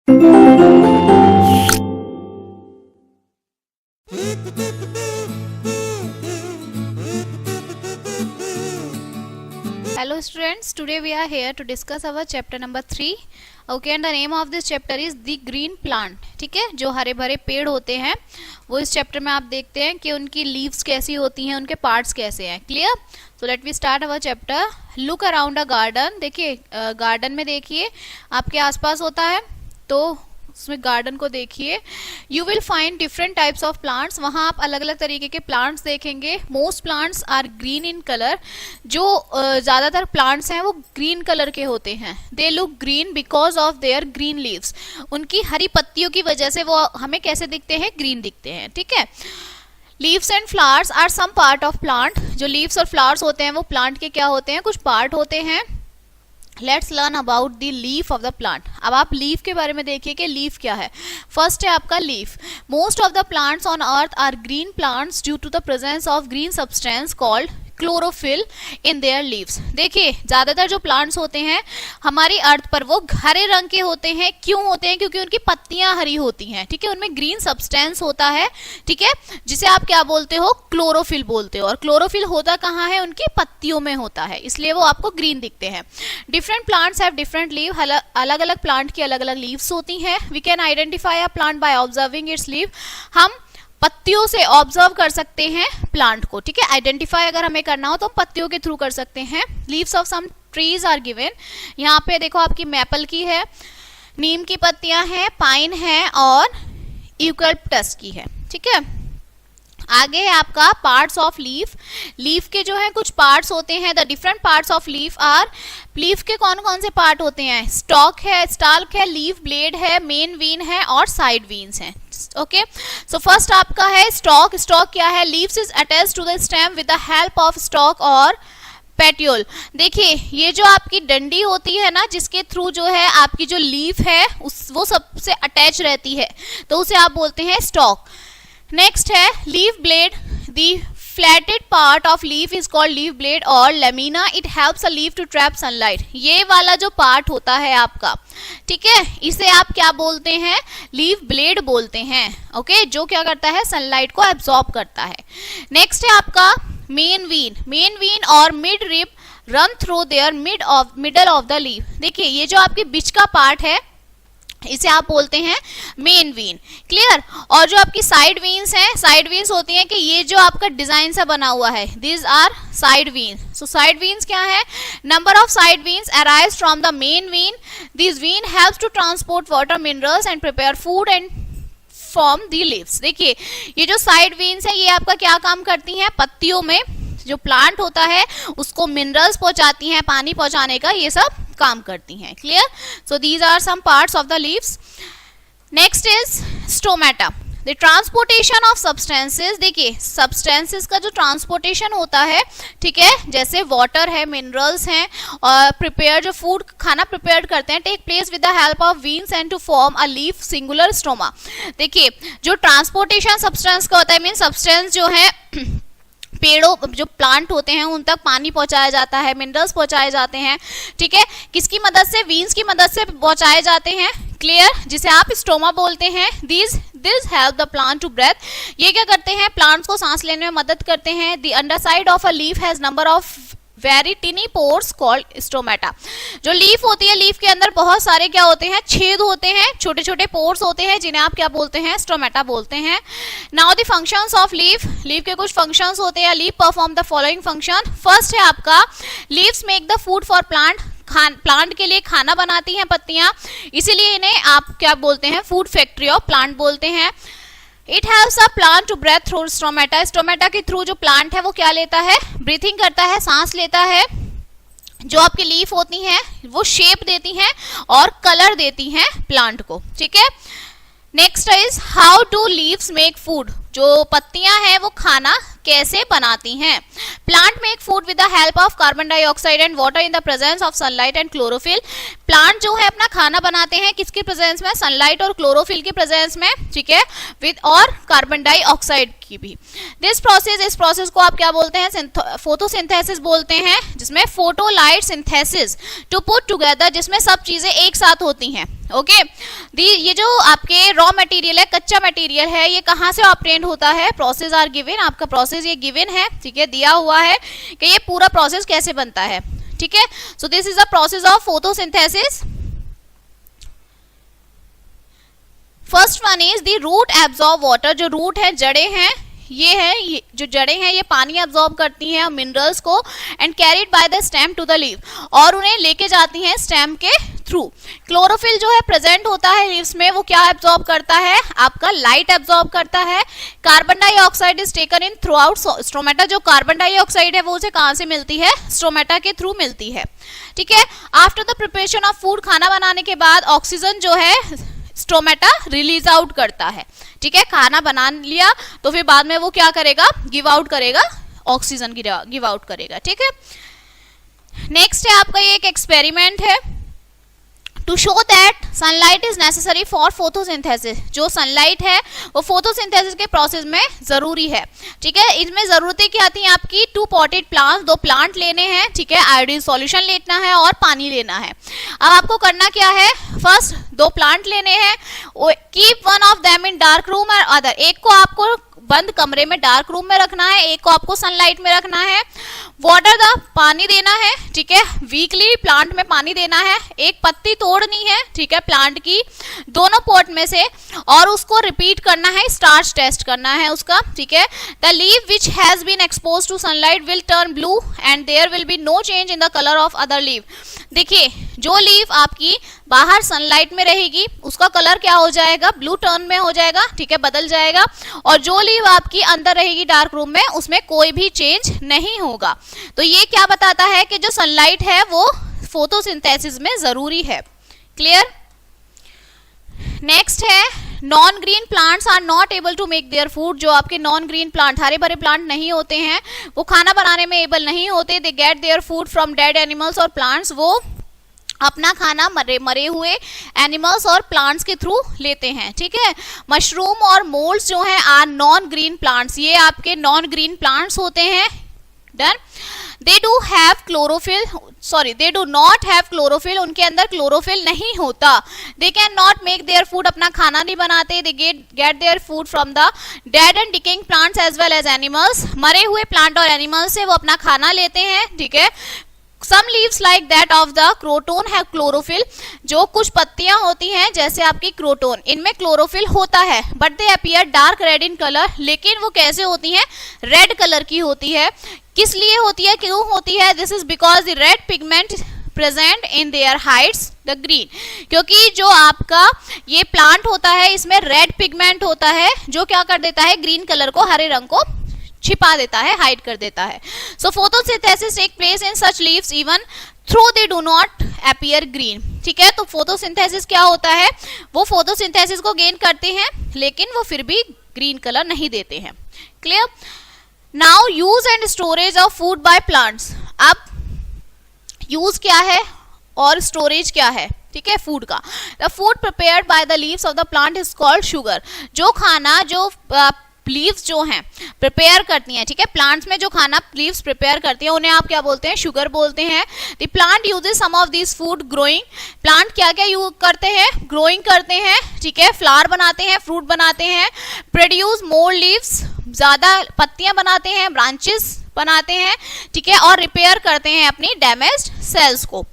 Hello students, today we are here to discuss our chapter number 3. Okay, and the name of this chapter is the green plant. ठीक है, जो हरे भरे पेड़ होते हैं वो इस चैप्टर में आप देखते हैं कि उनकी लीव्स कैसी होती हैं, उनके पार्ट्स कैसे हैं. Clear? So let we start our chapter. Look around a garden. देखिए गार्डन में देखिए आपके आसपास होता है, तो उसमें गार्डन को देखिए. You will find different types of plants. वहाँ आप अलग अलग तरीके के प्लांट्स देखेंगे. Most plants are green in colour. जो ज़्यादातर प्लांट्स हैं वो ग्रीन कलर के होते हैं. They look green because of their green leaves. उनकी हरी पत्तियों की वजह से वो हमें कैसे दिखते हैं? ग्रीन दिखते हैं. ठीक है. Leaves and flowers are some part of plant. जो लीव्स और फ्लावर्स होते हैं वो प्लांट के क्या होते हैं? कुछ पार्ट होते हैं. Let's learn about the leaf of the plant. अब आप लीफ के बारे में देखिए कि लीफ क्या है. फर्स्ट है आपका leaf. Most of the plants on earth are green plants due to the presence of green substance called chlorophyll in their leaves. देखिए ज्यादातर जो प्लांट्स होते हैं हमारी अर्थ पर वो हरे रंग के होते हैं. क्यों होते हैं? क्योंकि उनकी पत्तियां हरी होती हैं. ठीक है, उनमें ग्रीन सब्सटेंस होता है. ठीक है, जिसे आप क्या बोलते हो? क्लोरोफिल बोलते हो. और क्लोरोफिल होता कहाँ है? उनकी पत्तियों में होता है, इसलिए वो आपको ग्रीन दिखते हैं. Different plants have different leave. अलग अलग प्लांट की अलग अलग लीव्स होती हैं. We can identify a plant by observing its leave. हम पत्तियों से ऑब्जर्व कर सकते हैं प्लांट को. ठीक है, आइडेंटिफाई अगर हमें करना हो तो पत्तियों के थ्रू कर सकते हैं. Leaves of some trees are given. यहाँ पे देखो आपकी मैपल की है, नीम की पत्तियां हैं, पाइन है और यूकलिप्टस की है. ठीक है, आगे है आपका पार्ट्स ऑफ लीफ. लीफ के जो है कुछ पार्ट्स होते हैं. The different parts of leaf are. Leaf के कौन कौन से पार्ट होते हैं? स्टॉक है, स्टाल्क है, लीफ ब्लेड है, मेन वीन है और साइड वीन्स हैं. ओके, सो फर्स्ट आपका है स्टॉक. स्टॉक क्या है? Leaves is attached to the stem with the help of stalk और पेट्यूल. देखिए ये जो आपकी डंडी होती है ना, जिसके थ्रू जो है आपकी जो लीफ है वो सबसे अटैच रहती है, तो उसे आप बोलते हैं स्टॉक. नेक्स्ट है leaf blade. The flatted part of leaf is called leaf blade और lamina. It helps a leaf to trap sunlight. ये वाला जो पार्ट होता है आपका, ठीक है, इसे आप क्या बोलते हैं? लीफ ब्लेड बोलते हैं. ओके, जो क्या करता है? सनलाइट को एब्जॉर्ब करता है. नेक्स्ट है आपका मेन वीन. मेन वीन और mid rib run through their middle of the leaf. देखिए ये जो आपके बीच का पार्ट है इसे आप बोलते हैं मेन वीन. क्लियर? और जो आपकी साइड वीन्स हैं, साइड वीन्स होती हैं कि ये जो आपका डिजाइन सा बना हुआ है, these are side veins. So side veins क्या है? Number of side veins arise from the main vein. This vein helps to transport water, minerals and prepare food and form the leaves. देखिए ये जो side वीन्स है ये आपका क्या काम करती हैं? पत्तियों में जो प्लांट होता है उसको मिनरल्स पहुंचाती हैं, पानी पहुंचाने का ये सब काम करती हैं. Clear? So these are some parts of the leaves. Next is stomata. The transportation of substances. देखिए सब्सटेंसेस का जो ट्रांसपोर्टेशन होता है, ठीक है, जैसे वाटर है, मिनरल्स हैं और प्रिपेयर जो फूड खाना प्रिपेयर करते हैं, take place with the help of veins and to form a leaf singular stoma. देखिए जो ट्रांसपोर्टेशन सब्सटेंस का होता है, मीन सब्सटेंस जो है पेड़ों जो प्लांट होते हैं उन तक पानी पहुंचाया जाता है, मिनरल्स पहुंचाए जाते हैं. ठीक है, किसकी मदद से? वीन्स की मदद से पहुंचाए जाते हैं. क्लियर? जिसे आप स्टोमा बोलते हैं. This help the plant to breathe. ये क्या करते हैं? प्लांट्स को सांस लेने में मदद करते हैं. The underside of a leaf has number of very tiny pores called stomata. जो लीफ होती है, लीफ के अंदर बहुत सारे क्या होते हैं? छेद होते हैं, छोटे छोटे पोर्स होते हैं, जिन्हें आप क्या बोलते हैं? स्टोमेटा बोलते हैं. Now the functions of leaf. Leaf के कुछ फंक्शंस होते हैं. Leaf perform the following function. First है आपका leaves make the food for plant. Plant के लिए खाना बनाती हैं पत्तियां, इसीलिए इन्हें आप क्या बोलते हैं? फूड फैक्ट्री ऑफ प्लांट बोलते हैं. It helps a plant to breathe through stomata. Stomata के थ्रू जो प्लांट है वो क्या लेता है? ब्रीथिंग करता है, सांस लेता है. जो आपकी लीफ होती हैं वो शेप देती हैं और कलर देती हैं प्लांट को. ठीक है, next is how do leaves make food. जो पत्तियां हैं वो खाना कैसे बनाती हैं? Plant make food with the help of carbon dioxide and water in the presence of sunlight and chlorophyll. Plant जो है अपना खाना बनाते हैं किसके प्रेजेंस में? सनलाइट और क्लोरोफिल के प्रेजेंस में, ठीक है, विद और कार्बन डाइऑक्साइड की भी। इस प्रोसेस को आप क्या बोलते हैं? फोटोसिंथेसिस बोलते हैं, जिसमें फोटोलाइट सिंथेसिस टू पुट टुगेदर, जिसमें सब चीजें एक साथ होती हैं। ओके, ये जो आपके रॉ मटेरियल है, कच्चा मटेरियल है, ये कहाँ से ऑब्टेन्ड होता है? प्रोसेस आर गिवन, आपका प्रोसेस ये गिवन है, ठीक है, दिया हुआ है कि ये पूरा प्रोसेस कैसे बनता है, ठीक है। So this is the process of photosynthesis. First one is the root absorb water. जो रूट है, जड़ें हैं, ये जो जड़ें हैं ये पानी एब्जॉर्ब करती हैं मिनरल्स को, and carried by the stem to the leave, और उन्हें लेके जाती हैं स्टेम के थ्रू। क्लोरोफिल जो है प्रेजेंट होता है लीव्स में, वो क्या एब्जॉर्ब करता है? आपका लाइट एब्जॉर्ब करता है। Carbon dioxide is taken in through out stromata. जो कार्बन डाइऑक्साइड है वो उसे कहां से मिलती है? स्ट्रोमेटा के थ्रू मिलती है, ठीक है। After the preparation of food, खाना बनाने के बाद ऑक्सीजन जो है स्ट्रोमेटा रिलीज आउट करता है, ठीक है। खाना बना लिया तो फिर बाद में वो क्या करेगा? गिव आउट करेगा, ऑक्सीजन गिव आउट करेगा, ठीक है। नेक्स्ट है आपका ये एक एक्सपेरिमेंट है, to show that sunlight is necessary for photosynthesis. जो सनलाइट है वो फोटोसिंथेसिस के प्रोसेस में जरूरी है, ठीक है। इसमें जरूरतें क्या आती हैं आपकी? 2 पॉटेड प्लांट्स, 2 प्लांट लेने हैं, ठीक है, आयोडीन सॉल्यूशन लेना है और पानी लेना है। अब आपको करना क्या है? फर्स्ट 2 प्लांट लेने हैं, keep one of them in dark room और अदर। एक को आपको बंद कमरे में डार्क रूम में रखना है, एक को आपको सनलाइट में रखना है। वाटर द, पानी देना है, ठीक है, वीकली प्लांट में पानी देना है। एक पत्ती तोड़नी है, ठीक है, प्लांट की दोनों पॉट में से, और उसको रिपीट करना है, स्टार्च टेस्ट करना है उसका, ठीक है। The leave which has been expose to sunlight will turn blue and there will be no change in the colour of other leave. देखिए, जो लीव आपकी बाहर सनलाइट में रहेगी उसका कलर क्या हो जाएगा? ब्लू टर्न में हो जाएगा, ठीक है, बदल जाएगा। और जो लीव आपकी अंदर रहेगी डार्क रूम में, उसमें कोई भी चेंज नहीं होगा। तो ये क्या बताता है कि जो सनलाइट है वो फोटोसिंथेसिस में जरूरी है। क्लियर? नेक्स्ट है, non green plants are not able to make their food. जो आपके नॉन ग्रीन प्लांट, हरे भरे प्लांट नहीं होते हैं, वो खाना बनाने में एबल नहीं होते। दे get their food from dead animals और प्लांट्स। वो अपना खाना मरे हुए एनिमल्स और प्लांट्स के थ्रू लेते हैं, ठीक है। मशरूम और मोल्ड्स जो हैं आर नॉन ग्रीन प्लांट्स, ये आपके नॉन ग्रीन प्लांट्स होते हैं। Done. They do have chlorophyll, sorry they do not have chlorophyll, उनके अंदर क्लोरोफिल नहीं होता। They can not make their food, अपना खाना नहीं बनाते। They get their food from the dead and decaying plants as well as animals. मरे हुए प्लांट और एनिमल्स से वो अपना खाना लेते हैं, ठीक है। Some leaves like that of the croton have chlorophyll। जो कुछ पत्तियां होती हैं जैसे आपकी क्रोटोन, इनमें क्लोरोफिल होता है, but they appear dark red in colour. लेकिन वो कैसे होती हैं? रेड कलर की होती है। किस लिए होती है, क्यों होती है? This is because the red pigment present in their hides the green. क्योंकि जो आपका ये प्लांट होता है इसमें रेड पिगमेंट होता है, जो क्या कर देता है? ग्रीन कलर को, हरे रंग को छिपा देता है, हाइड कर देता है। So photosynthesis take place in such leaves even through they do not appear green, ठीक है। तो फोटोसिंथेसिस क्या होता है? वो फोटोसिंथेसिस को गेन करते हैं लेकिन वो फिर भी ग्रीन कलर नहीं देते हैं। Clear? Now use and storage of food by plants. अब यूज क्या है और स्टोरेज क्या है, ठीक है, फूड का। The food prepared by the leaves of the plant is called sugar. जो खाना जो लीव्स जो हैं प्रिपेयर करती हैं, ठीक है, प्लांट्स में जो खाना लीव्स प्रिपेयर करती हैं उन्हें आप क्या बोलते हैं? शुगर बोलते हैं। The plant uses some of this food growing. Plant क्या क्या यूज करते हैं? ग्रोइंग करते हैं, ठीक है, फ्लावर बनाते हैं, फ्रूट बनाते हैं। प्रोड्यूस मोर लीव्स, ज्यादा पत्तियां बनाते हैं, ब्रांचेस बनाते हैं, ठीक है, और रिपेयर करते हैं अपनी डैमेज्ड सेल्स को।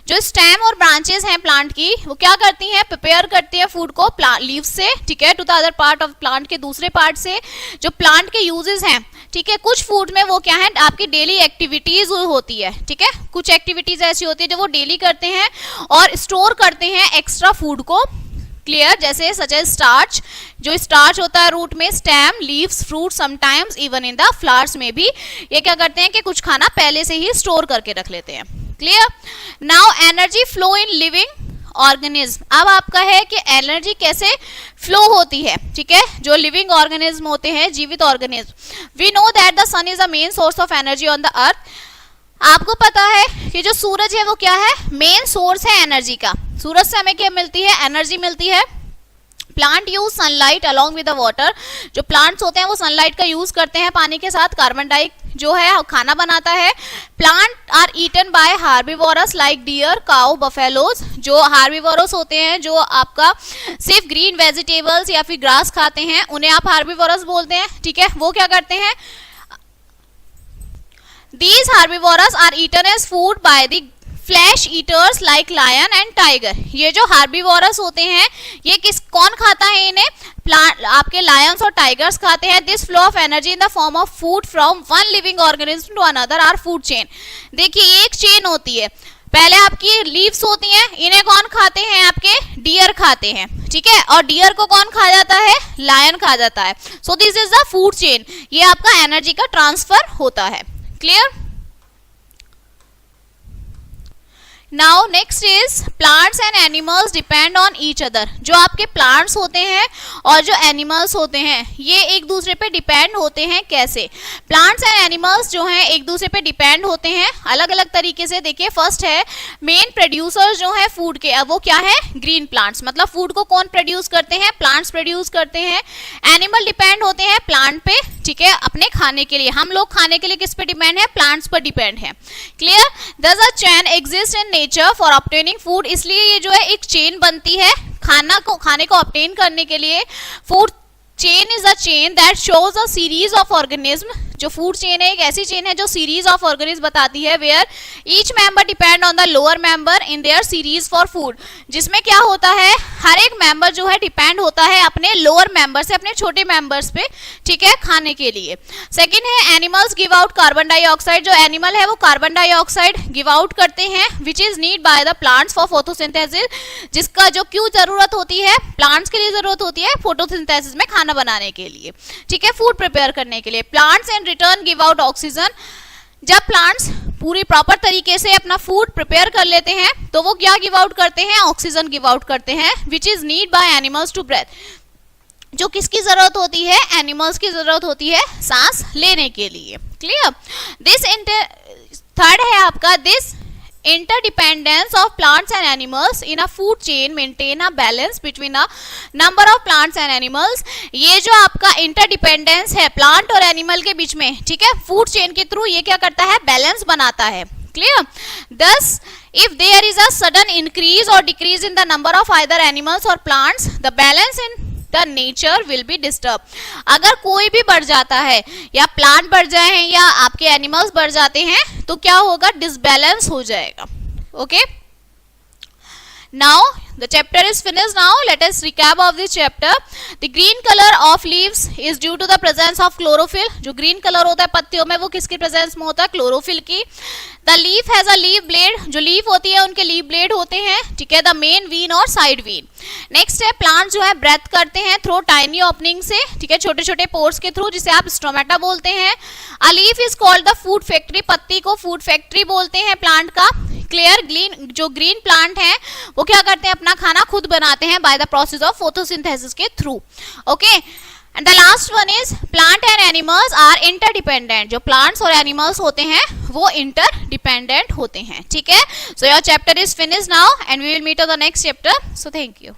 जो स्टेम और ब्रांचेस हैं प्लांट की, वो क्या करती हैं? प्रिपेयर करती है फूड को लीव्स से, ठीक है, to the other part of plant के दूसरे पार्ट से। जो प्लांट के यूजेस हैं, ठीक है, कुछ फूड में वो क्या है? आपकी डेली एक्टिविटीज होती है, ठीक है, कुछ एक्टिविटीज ऐसी होती है जो वो डेली करते हैं और स्टोर करते हैं एक्स्ट्रा फूड को। क्लियर? जैसे सच एज स्टार्च, जो स्टार्च होता है रूट में, stem, leaves, fruit, sometimes even in the flowers में भी ये क्या करते हैं कि कुछ खाना पहले से ही स्टोर करके रख लेते हैं। Clear? Now energy flow in living organism, अब आपका है कि एनर्जी कैसे फ्लो होती है, ठीक है, जो लिविंग ऑर्गेनिज्म होते हैं, जीवित organism. We know that the sun is the main source of energy on the earth. आपको पता है कि जो सूरज है वो क्या है, मेन सोर्स है एनर्जी का। सूरज से हमें क्या मिलती है, एनर्जी मिलती है। Plant use sunlight along with the water, जो प्लांट्स होते हैं वो सनलाइट का यूज करते हैं पानी के साथ, कार्बन डाई जो है खाना बनाता है। Plant are eaten by herbivores like deer, cow, buffaloes. जो हार्बिवोरस होते हैं, जो आपका सिर्फ ग्रीन वेजिटेबल्स या फिर ग्रास खाते हैं, उन्हें आप हार्बिवोरस बोलते हैं, ठीक है। वो क्या करते हैं, these herbivores are eaten as food by the flesh eaters like lion and tiger. ये जो हार्बिवोरस होते हैं, ये कौन खाता है इन्हें, प्लांट, आपके लायंस और टाइगर्स खाते हैं। This flow of energy in the form of food from one living organism to another are food chain. देखिए एक चेन होती है, पहले आपकी लीव्स होती हैं, इन्हें कौन खाते हैं, आपके डियर खाते हैं, ठीक है, और डियर को कौन खा जाता है, लायन खा जाता है। So this is the food chain, ये आपका एनर्जी का ट्रांसफर होता है। Clear. Now next is plants and animals depend on each other। जो आपके plants होते हैं और जो animals होते हैं, ये एक दूसरे पे डिपेंड होते हैं। कैसे, plants and animals जो हैं एक दूसरे पे डिपेंड होते हैं अलग अलग तरीके से। देखिए फर्स्ट है, मेन प्रोड्यूसर्स जो है फूड के, अब वो क्या है, ग्रीन प्लांट्स, मतलब फूड को कौन प्रोड्यूस करते हैं, प्लांट्स प्रोड्यूस करते हैं। एनिमल डिपेंड होते हैं प्लांट पे, ठीक है, अपने खाने के लिए। हम लोग खाने के लिए किस पे डिपेंड है, प्लांट्स पर डिपेंड है। क्लियर। दस a chain exist in nature for obtaining food, इसलिए ये जो है एक चेन बनती है खाने को ऑब्टेन करने के लिए। Food chain is a chain that shows a series of organism. जो फूड चेन है एक ऐसी चेन है जो सीरीज ऑफ ऑर्गेनिज्म बताती है, where each member depend on the lower member in their series for food. जिसमें क्या होता है, हर एक मेंबर जो है डिपेंड होता है अपने लोअर मेंबर से, अपने छोटे मेंबर्स पे, ठीक है, खाने के लिए। सेकंड है, animals give out carbon dioxide. जो एनिमल है वो कार्बन डाइऑक्साइड गिव आउट करते हैं, which is need by the plants for photosynthesis. जिसका जो क्यों जरूरत होती है, प्लांट्स के लिए जरूरत होती है फोटोसिंथेसिस में, खाना बनाने के लिए, ठीक है, फूड प्रिपेयर करने के लिए। Plants and return give out oxygen. जब प्लांट्स पूरी प्रॉपर तरीके से अपना फूड प्रिपेयर कर लेते हैं तो वो क्या गिव आउट करते हैं, ऑक्सीजन गिव आउट करते हैं, which is need by animals to breathe. जो किसकी जरूरत होती है, एनिमल्स की जरूरत होती है सांस लेने के लिए। क्लियर। थर्ड है आपका, this interdependence of plants and animals in a food chain maintain a balance between a number of plants and animals। ये जो आपका interdependence है प्लांट और एनिमल के बीच में, ठीक है, फूड चेन के थ्रू ये क्या करता है, बैलेंस बनाता है। Clear. Thus if there is a sudden increase or decrease in the number of either animals or plants, the balance in the nature will be disturbed। अगर कोई भी बढ़ जाता है, या प्लांट बढ़ जाए हैं या आपके एनिमल्स बढ़ जाते हैं, तो क्या होगा, डिसबैलेंस हो जाएगा। Okay, now the chapter is finished। Now let us recap of this chapter। The green color of leaves is due to the presence of chlorophyll। जो green color होता है पत्तियों में, वो किसकी प्रेजेंस में होता है, क्लोरोफिल की। The leaf has a leaf blade। जो लीफ होती है उनके लीफ ब्लेड होते हैं, ठीक है, द मेन वीन और साइड वीन। नेक्स्ट है, प्लांट जो है ब्रेथ करते हैं थ्रू टाइनी ओपनिंग से, ठीक है, छोटे छोटे पोर्स के थ्रू, जिसे आप स्टोमेटा बोलते हैं। A leaf is called the food factory. पत्ती को फूड फैक्ट्री बोलते हैं प्लांट का। क्लियर। जो ग्रीन प्लांट है वो क्या करते हैं, अपना खाना खुद बनाते हैं by the process of photosynthesis के through. Okay, and the last one is, plant and animals are interdependent. जो प्लांट्स और एनिमल्स होते हैं वो इंटरडिपेंडेंट होते हैं, ठीक है। So your chapter is finished now and we will meet on the next chapter. So thank you.